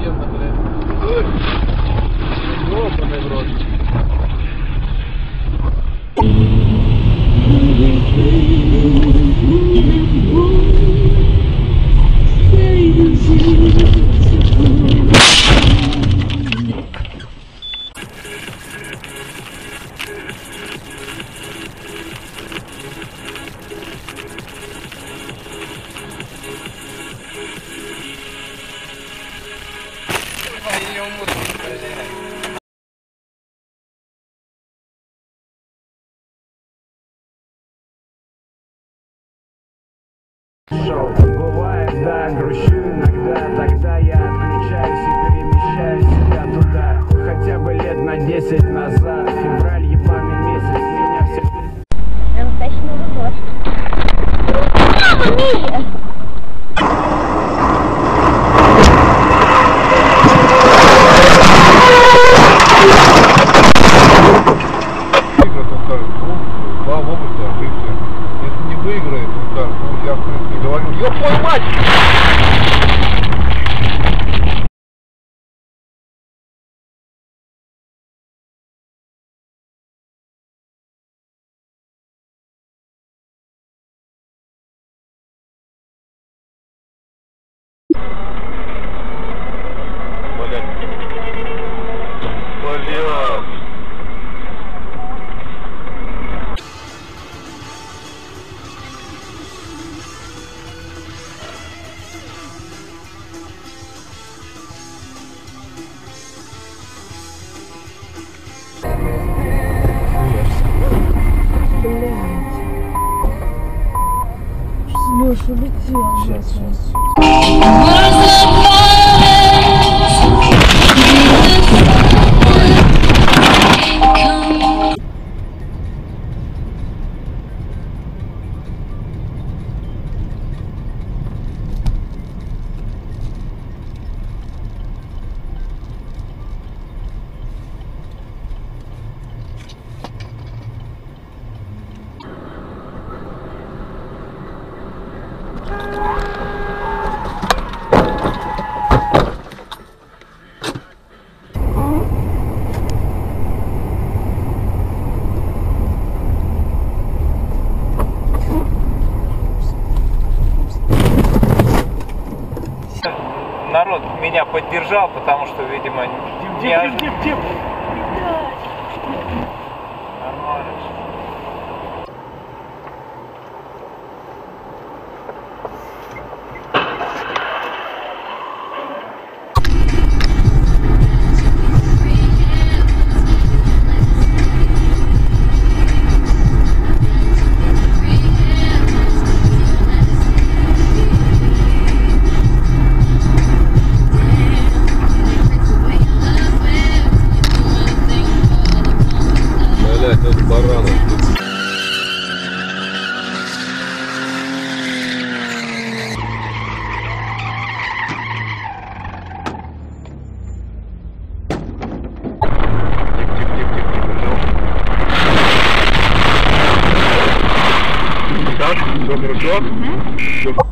охуенно, блядь. Ёбаный в рот. Бывает, да, грущу иногда, тогда я отключаюсь и перемещаю себя туда. Хотя бы лет на 10 назад, февраль, ебаный месяц, меня все... Настоящий Новый год. Мама, Мия! Выиграет, он так, ну я в принципе говорю, ёб твою мать! Леша, улетел. Сейчас. Народ меня поддержал, потому что, видимо, Тип. Нормально. Блять, это бараны. Так, все хорошо? Все.